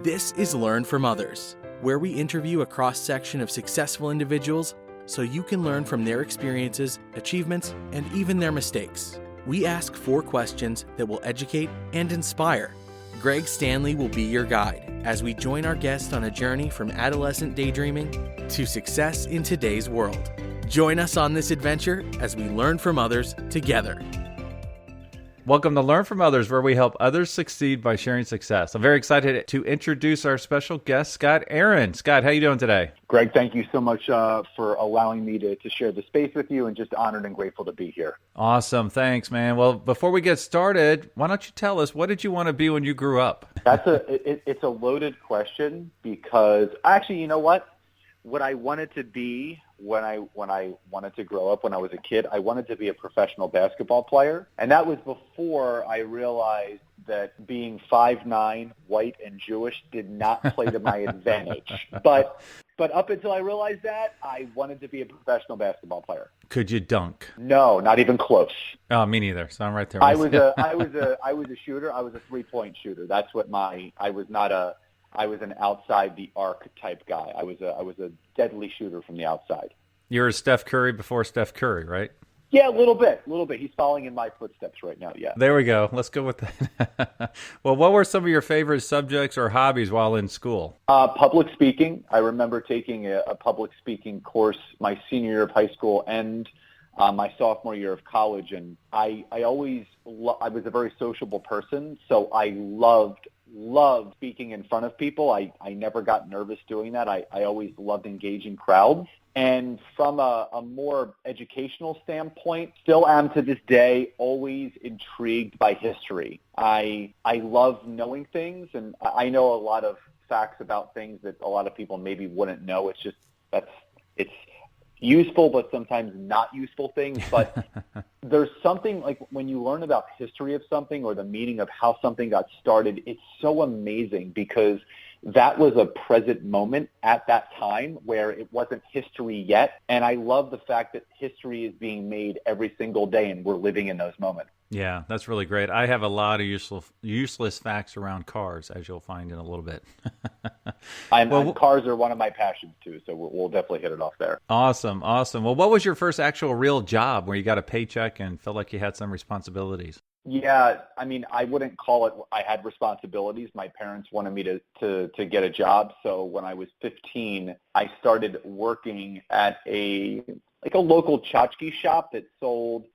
This is Learn from Others, where we interview a cross-section of successful individuals so you can learn from their experiences, achievements, and even their mistakes. We ask 4 questions that will educate and inspire. Greg Stanley will be your guide as we join our guest on a journey from adolescent daydreaming to success in today's world. Join us on this adventure as we learn from others together. Welcome to Learn from Others, where we help others succeed by sharing success. I'm very excited to introduce our special guest, Scott Aaron. Scott, how are you doing today? Greg, thank you so much for allowing me to share the space with you, and just honored and grateful to be here. Awesome. Thanks, man. Well, before we get started, why don't you tell us, what did you want to be when you grew up? It's a loaded question because actually, you know what? What I wanted to be when I wanted to grow up when I was a kid, I wanted to be a professional basketball player. And that was before I realized that being 5'9", white, and Jewish did not play to my advantage. But up until I realized that, I wanted to be a professional basketball player. Could you dunk? No, not even close. Oh, me neither. So I'm right there. I was a shooter. I was a 3-point shooter. That's what I was an outside the arc type guy. I was a deadly shooter from the outside. You were Steph Curry before Steph Curry, right? Yeah, a little bit. He's following in my footsteps right now, yeah. There we go. Let's go with that. Well, what were some of your favorite subjects or hobbies while in school? Public speaking. I remember taking a public speaking course my senior year of high school and my sophomore year of college. And I was a very sociable person, so I loved speaking in front of people. I never got nervous doing that. I always loved engaging crowds. And from a more educational standpoint, still am to this day always intrigued by history. I love knowing things, and I know a lot of facts about things that a lot of people maybe wouldn't know. It's useful, but sometimes not useful things. But there's something like when you learn about history of something or the meaning of how something got started, it's so amazing because that was a present moment at that time where it wasn't history yet. And I love the fact that history is being made every single day and we're living in those moments. Yeah, that's really great. I have a lot of useless facts around cars, as you'll find in a little bit. Cars are one of my passions too, so we'll definitely hit it off there. Awesome. Well, what was your first actual real job where you got a paycheck and felt like you had some responsibilities? Yeah, I mean, I wouldn't call it I had responsibilities. My parents wanted me to get a job, so when I was 15, I started working at a local tchotchke shop that sold,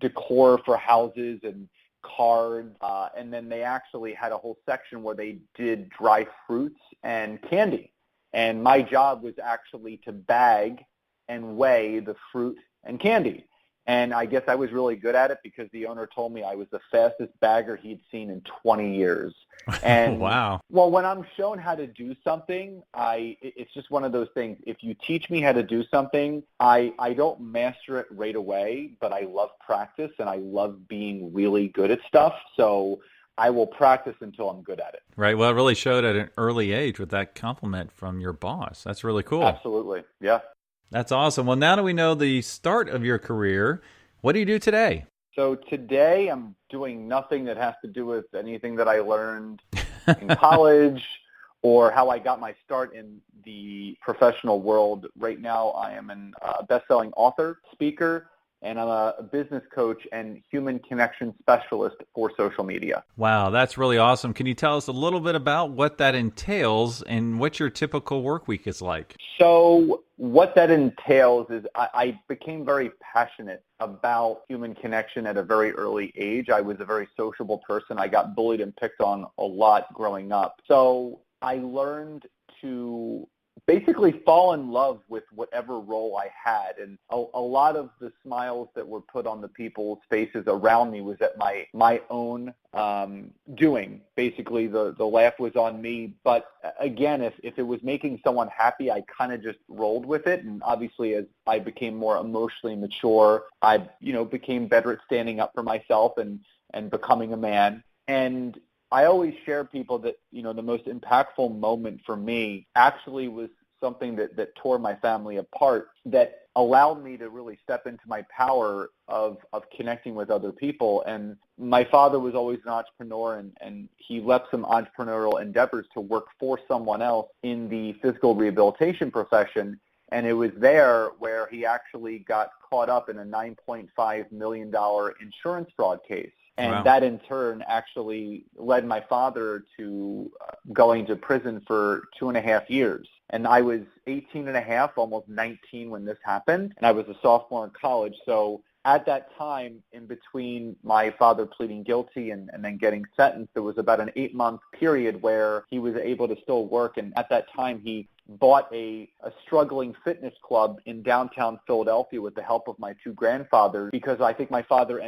decor for houses and cards, and then they actually had a whole section where they did dry fruits and candy. And my job was actually to bag and weigh the fruit and candy. And I guess I was really good at it because the owner told me I was the fastest bagger he'd seen in 20 years. And wow. Well, when I'm shown how to do something, it's just one of those things. If you teach me how to do something, I don't master it right away, but I love practice and I love being really good at stuff. So I will practice until I'm good at it. Right. Well, it really showed at an early age with that compliment from your boss. That's really cool. Absolutely. Yeah. That's awesome. Well, now that we know the start of your career, what do you do today? So today I'm doing nothing that has to do with anything that I learned in college or how I got my start in the professional world. Right now I am a bestselling author, speaker, and I'm a business coach and human connection specialist for social media. Wow, that's really awesome. Can you tell us a little bit about what that entails and what your typical work week is like? So what that entails is I became very passionate about human connection at a very early age. I was a very sociable person. I got bullied and picked on a lot growing up. So I learned to basically fall in love with whatever role I had. And a lot of the smiles that were put on the people's faces around me was at my own doing. Basically, the laugh was on me. But again, if it was making someone happy, I kind of just rolled with it. And obviously, as I became more emotionally mature, I became better at standing up for myself and becoming a man. And I always share people that, the most impactful moment for me actually was something that tore my family apart, that allowed me to really step into my power of connecting with other people. And my father was always an entrepreneur, and he left some entrepreneurial endeavors to work for someone else in the physical rehabilitation profession. And it was there where he actually got caught up in a $9.5 million insurance fraud case. And Wow. that in turn actually led my father to going to prison for 2.5 years. And I was 18 and a half, almost 19 when this happened, and I was a sophomore in college. So at that time, in between my father pleading guilty and then getting sentenced, there was about an 8-month period where he was able to still work. And at that time, he bought a struggling fitness club in downtown Philadelphia with the help of my two grandfathers, because I think my father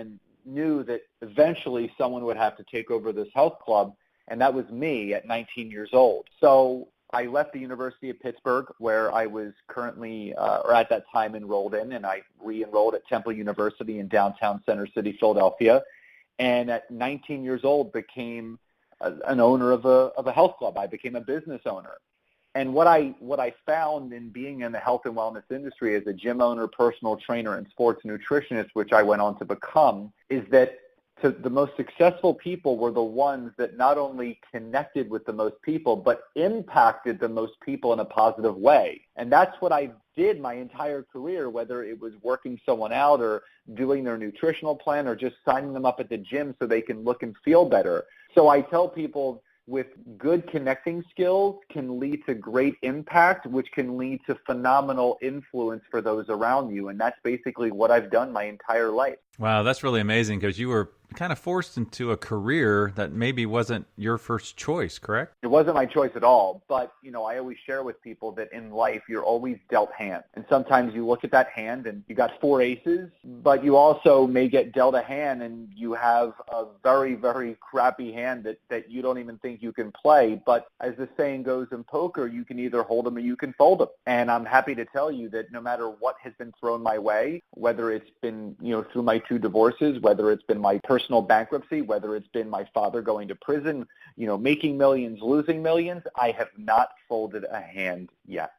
knew that eventually someone would have to take over this health club, and that was me at 19 years old. So I left the University of Pittsburgh, where I was currently, or at that time, enrolled in, and I re-enrolled at Temple University in downtown Center City, Philadelphia, and at 19 years old became an owner of a health club. I became a business owner. And what I found in being in the health and wellness industry as a gym owner, personal trainer, and sports nutritionist, which I went on to become, is that the most successful people were the ones that not only connected with the most people, but impacted the most people in a positive way. And that's what I did my entire career, whether it was working someone out or doing their nutritional plan or just signing them up at the gym so they can look and feel better. So I tell people, with good connecting skills can lead to great impact, which can lead to phenomenal influence for those around you. And that's basically what I've done my entire life. Wow, that's really amazing, because you were kind of forced into a career that maybe wasn't your first choice, correct? It wasn't my choice at all, but I always share with people that in life you're always dealt hand. And sometimes you look at that hand and you got 4 aces, but you also may get dealt a hand and you have a very, very crappy hand that you don't even think you can play. But as the saying goes in poker, you can either hold them or you can fold them. And I'm happy to tell you that no matter what has been thrown my way, whether it's been through my 2 divorces, whether it's been my personal bankruptcy, whether it's been my father going to prison, making millions, losing millions, I have not folded a hand yet.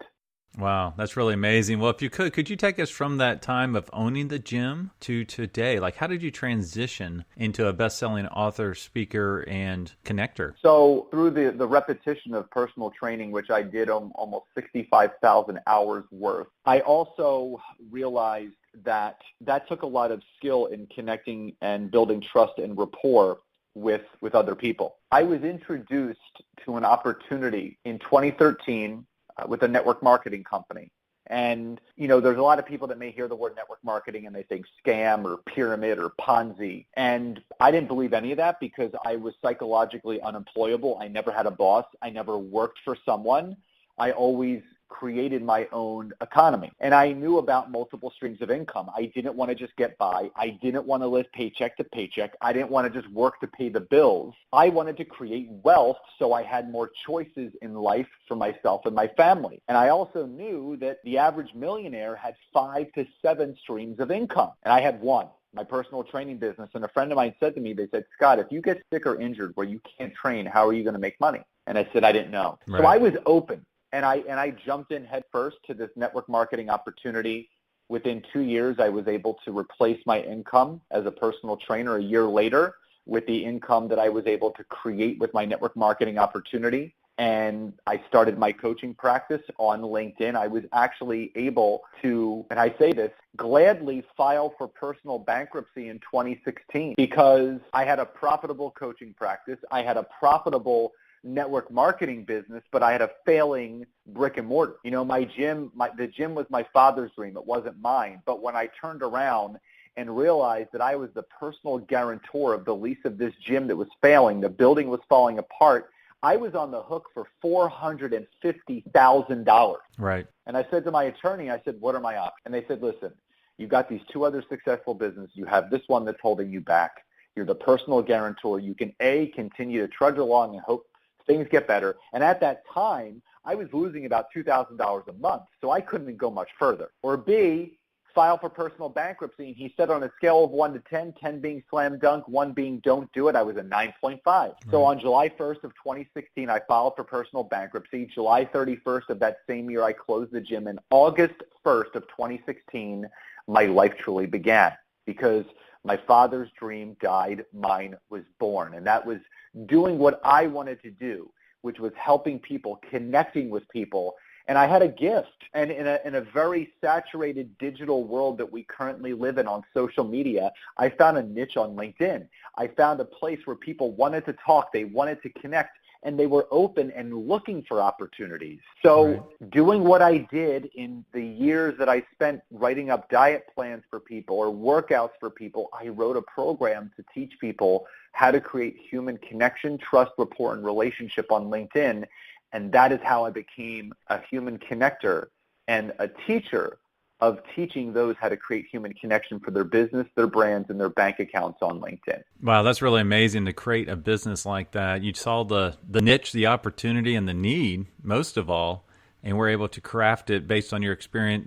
Wow, that's really amazing. Well, if you could you take us from that time of owning the gym to today? Like, how did you transition into a best-selling author, speaker, and connector? So through the repetition of personal training, which I did almost 65,000 hours worth, I also realized that took a lot of skill in connecting and building trust and rapport with other people. I was introduced to an opportunity in 2013 with a network marketing company. And, there's a lot of people that may hear the word network marketing and they think scam or pyramid or Ponzi. And I didn't believe any of that because I was psychologically unemployable. I never had a boss. I never worked for someone. I always created my own economy. And I knew about multiple streams of income. I didn't want to just get by. I didn't want to live paycheck to paycheck. I didn't want to just work to pay the bills. I wanted to create wealth so I had more choices in life for myself and my family. And I also knew that the average millionaire had 5 to 7 streams of income. And I had one, my personal training business. And a friend of mine said to me, they said, Scott, if you get sick or injured where you can't train, how are you going to make money? And I said, I didn't know. Right. So I was open. And I jumped in head first to this network marketing opportunity. Within 2 years, I was able to replace my income as a personal trainer a year later with the income that I was able to create with my network marketing opportunity. And I started my coaching practice on LinkedIn. I was actually able to, and I say this, gladly file for personal bankruptcy in 2016 because I had a profitable coaching practice. I had a profitable network marketing business, but I had a failing brick and mortar. My gym, the gym was my father's dream. It wasn't mine. But when I turned around and realized that I was the personal guarantor of the lease of this gym that was failing, the building was falling apart, I was on the hook for $450,000. Right. And I said to my attorney, I said, what are my options? And they said, listen, you've got these 2 other successful businesses. You have this one that's holding you back. You're the personal guarantor. You can, A, continue to trudge along and hope things get better. And at that time, I was losing about $2,000 a month, so I couldn't go much further. Or B, file for personal bankruptcy. And he said on a scale of 1 to 10, 10 being slam dunk, 1 being don't do it, I was a 9.5. Right. So on July 1st of 2016, I filed for personal bankruptcy. July 31st of that same year, I closed the gym. And August 1st of 2016, my life truly began, because my father's dream died, mine was born. And that was doing what I wanted to do, which was helping people, connecting with people. And I had a gift. And in a very saturated digital world that we currently live in on social media, I found a niche on LinkedIn. I found a place where people wanted to talk, they wanted to connect, and they were open and looking for opportunities. So doing what I did in the years that I spent writing up diet plans for people or workouts for people, I wrote a program to teach people how to create human connection, trust, rapport, and relationship on LinkedIn. And that is how I became a human connector and a teacher of teaching those how to create human connection for their business, their brands, and their bank accounts on LinkedIn. Wow, that's really amazing to create a business like that. You saw the niche, the opportunity, and the need, most of all, and were able to craft it based on your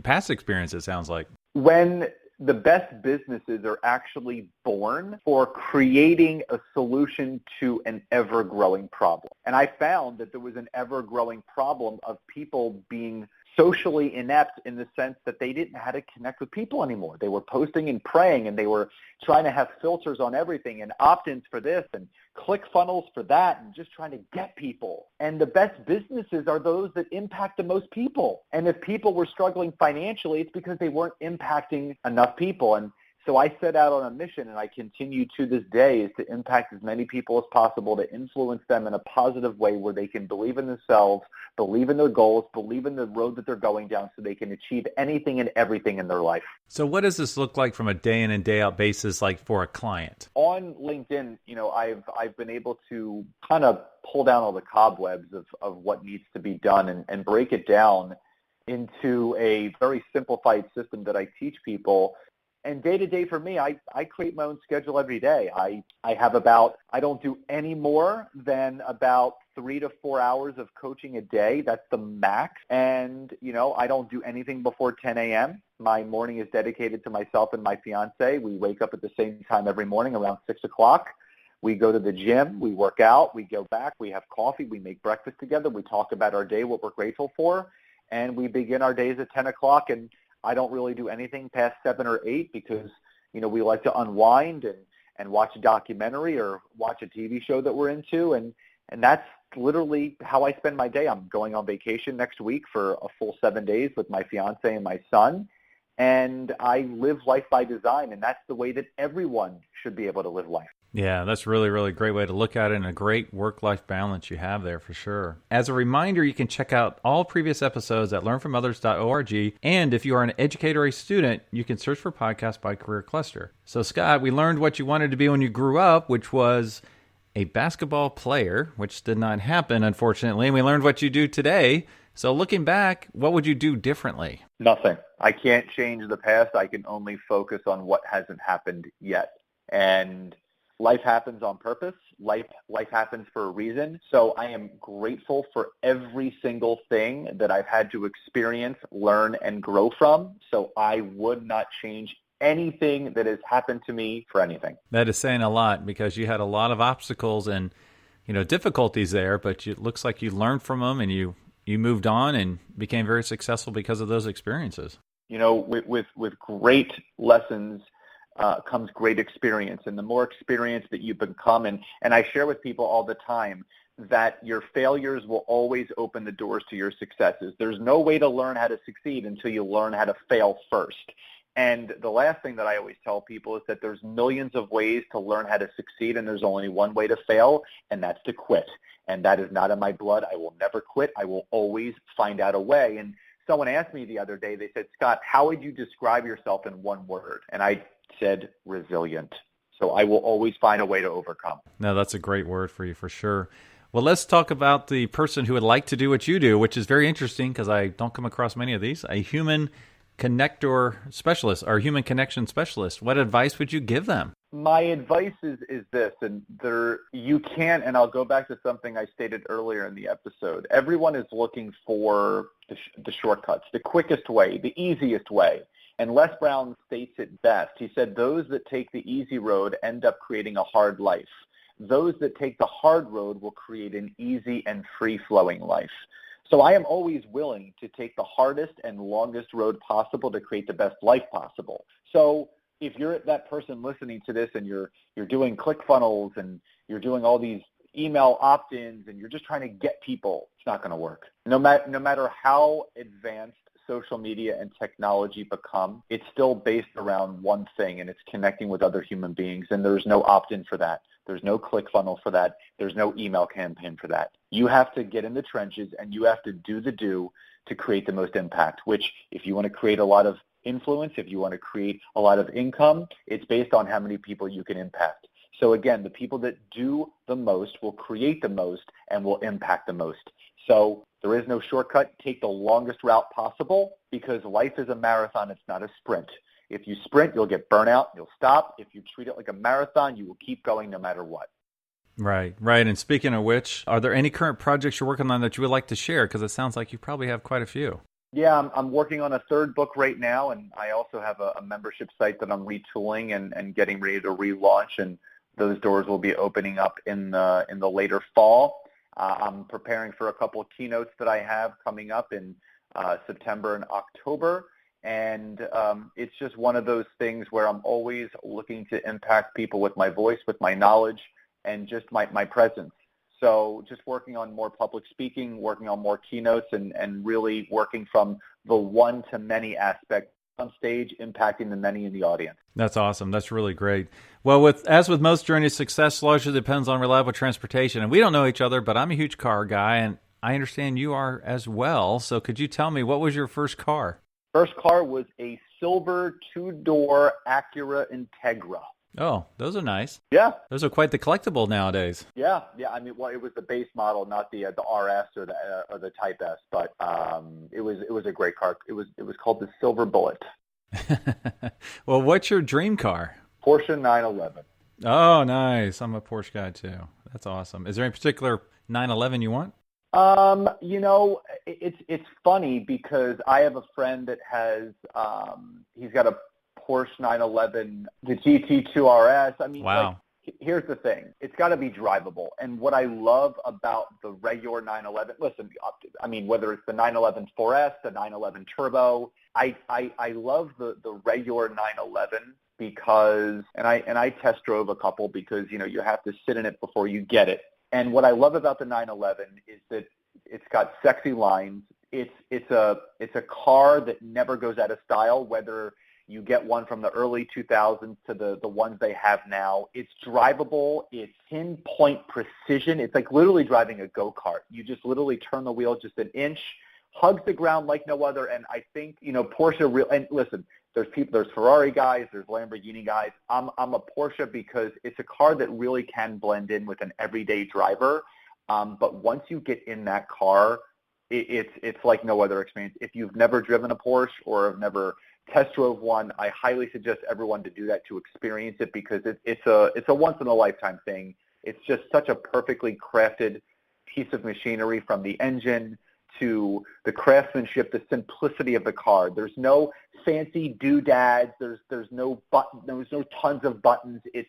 past experience, it sounds like. When the best businesses are actually born for creating a solution to an ever-growing problem. And I found that there was an ever-growing problem of people being socially inept in the sense that they didn't know how to connect with people anymore. They were posting and praying, and they were trying to have filters on everything and opt-ins for this and click funnels for that, and just trying to get people. And the best businesses are those that impact the most people. And if people were struggling financially, it's because they weren't impacting enough people. And so I set out on a mission, and I continue to this day, is to impact as many people as possible, to influence them in a positive way where they can believe in themselves, believe in their goals, believe in the road that they're going down, so they can achieve anything and everything in their life. So what does this look like from a day in and day out basis, like for a client? On LinkedIn, I've been able to kind of pull down all the cobwebs of what needs to be done and break it down into a very simplified system that I teach people. And day to day for me, I create my own schedule every day. I don't do any more than about 3 to 4 hours of coaching a day. That's the max. And, I don't do anything before 10 a.m. My morning is dedicated to myself and my fiance. We wake up at the same time every morning around 6 o'clock. We go to the gym, we work out, we go back, we have coffee, we make breakfast together, we talk about our day, what we're grateful for, and we begin our days at 10 o'clock. And I don't really do anything past 7 or 8 because, we like to unwind and watch a documentary or watch a TV show that we're into. And that's literally how I spend my day. I'm going on vacation next week for a full 7 days with my fiance and my son. And I live life by design. And that's the way that everyone should be able to live life. Yeah, that's really, really great way to look at it, and a great work-life balance you have there for sure. As a reminder, you can check out all previous episodes at learnfromothers.org, and if you are an educator or a student, you can search for podcasts by career cluster. So Scott, we learned what you wanted to be when you grew up, which was a basketball player, which did not happen, unfortunately, and we learned what you do today. So looking back, what would you do differently? Nothing. I can't change the past. I can only focus on what hasn't happened yet. And life happens on purpose. Life happens for a reason. So I am grateful for every single thing that I've had to experience, learn, and grow from. So I would not change anything that has happened to me for anything. That is saying a lot, because you had a lot of obstacles and difficulties there, but it looks like you learned from them and you moved on and became very successful because of those experiences. With great lessons comes great experience. And the more experience that you become, and I share with people all the time that your failures will always open the doors to your successes. There's no way to learn how to succeed until you learn how to fail first. And the last thing that I always tell people is that there's millions of ways to learn how to succeed, and there's only one way to fail, and that's to quit. And that is not in my blood. I will never quit. I will always find out a way. And someone asked me the other day, they said, Scott, how would you describe yourself in one word? And I said resilient. So I will always find a way to overcome. No, that's a great word for you for sure. Well, let's talk about the person who would like to do what you do, which is very interesting because I don't come across many of these. A human connector specialist or human connection specialist. What advice would you give them? My advice is this, and you can't, and I'll go back to something I stated earlier in the episode. Everyone is looking for the shortcuts, the quickest way, the easiest way. And Les Brown states it best. He said, those that take the easy road end up creating a hard life. Those that take the hard road will create an easy and free-flowing life. So I am always willing to take the hardest and longest road possible to create the best life possible. So if you're that person listening to this and you're doing ClickFunnels and you're doing all these email opt-ins and you're just trying to get people, it's not going to work. No matter how advanced social media and technology become, it's still based around one thing, and it's connecting with other human beings. And there's no opt-in for that. There's no ClickFunnels for that. There's no email campaign for that. You have to get in the trenches and you have to do the do to create the most impact, which if you want to create a lot of influence, if you want to create a lot of income, it's based on how many people you can impact. So again, the people that do the most will create the most and will impact the most. So there is no shortcut. Take the longest route possible, because life is a marathon. It's not a sprint. If you sprint, you'll get burnout. You'll stop. If you treat it like a marathon, you will keep going no matter what. Right. And speaking of which, are there any current projects you're working on that you would like to share? Because it sounds like you probably have quite a few. Yeah, I'm working on a third book right now, and I also have a membership site that I'm retooling and getting ready to relaunch, and those doors will be opening up in the later fall. I'm preparing for a couple of keynotes that I have coming up in September and October, and it's just one of those things where I'm always looking to impact people with my voice, with my knowledge, and just my presence. So just working on more public speaking, working on more keynotes, and really working from the one-to-many aspect on stage, impacting the many in the audience. That's awesome. That's really great. Well, as with most journeys, success largely depends on reliable transportation. And we don't know each other, but I'm a huge car guy, and I understand you are as well. So could you tell me, what was your first car? First car was a silver two-door Acura Integra. Oh, those are nice. Yeah. Those are quite the collectible nowadays. Yeah. I mean, well, it was the base model, not the RS or the Type S, but it was a great car. It was called the Silver Bullet. Well, what's your dream car? Porsche 911. Oh, nice. I'm a Porsche guy too. That's awesome. Is there any particular 911 you want? It's funny because I have a friend that has he's got a Porsche 911, the GT2 RS. I mean, wow. Here's the thing. It's got to be drivable. And what I love about the regular 911, listen, I mean, whether it's the 911 4S, the 911 Turbo, I love the regular 911 because, and I test drove a couple because, you have to sit in it before you get it. And what I love about the 911 is that it's got sexy lines. It's a car that never goes out of style, whether you get one from the early 2000s to the ones they have now. It's drivable. It's pinpoint precision. It's like literally driving a go-kart. You just literally turn the wheel just an inch, hugs the ground like no other. And I think, Porsche and listen, there's Ferrari guys, there's Lamborghini guys. I'm a Porsche because it's a car that really can blend in with an everyday driver. But once you get in that car, it's like no other experience. If you've never driven a Porsche or have never test drove one, I highly suggest everyone to do that, to experience it, because it's a once in a lifetime thing. It's just such a perfectly crafted piece of machinery, from the engine to the craftsmanship, the simplicity of the car. There's no fancy doodads. There's no tons of buttons. It's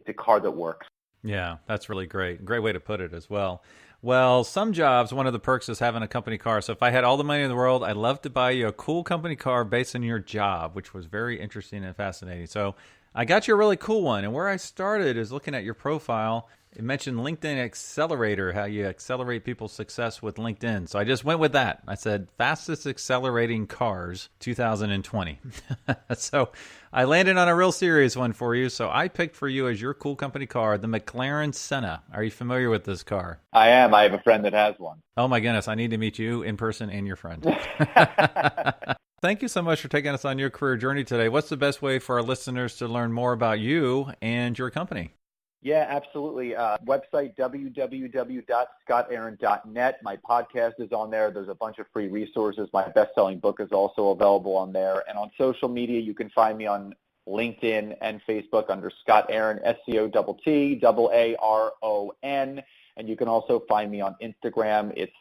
a car that works. Yeah, that's really great. Great way to put it as well. Well, some jobs, one of the perks is having a company car. So if I had all the money in the world, I'd love to buy you a cool company car based on your job, which was very interesting and fascinating. So I got you a really cool one. And where I started is looking at your profile. It mentioned LinkedIn Accelerator, how you accelerate people's success with LinkedIn. So I just went with that. I said, fastest accelerating cars 2020. So I landed on a real serious one for you. So I picked for you as your cool company car, the McLaren Senna. Are you familiar with this car? I am. I have a friend that has one. Oh my goodness. I need to meet you in person and your friend. Thank you so much for taking us on your career journey today. What's the best way for our listeners to learn more about you and your company? Yeah, absolutely. Website, www.scottaaron.net. My podcast is on there. There's a bunch of free resources. My best-selling book is also available on there. And on social media, you can find me on LinkedIn and Facebook under Scott Aaron, SCOTTAARON. And you can also find me on Instagram. It's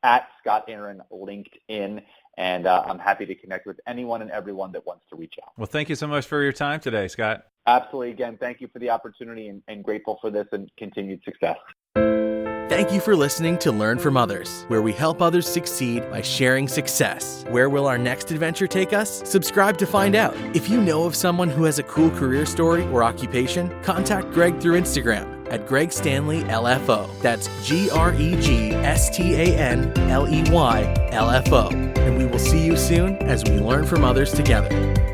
at Scott Aaron LinkedIn. And I'm happy to connect with anyone and everyone that wants to reach out. Well, thank you so much for your time today, Scott. Absolutely. Again, thank you for the opportunity and grateful for this and continued success. Thank you for listening to Learn from Others, where we help others succeed by sharing success. Where will our next adventure take us? Subscribe to find out. If you know of someone who has a cool career story or occupation, contact Greg through Instagram at Greg Stanley LFO. That's GregStanley LFO. And we will see you soon as we learn from others together.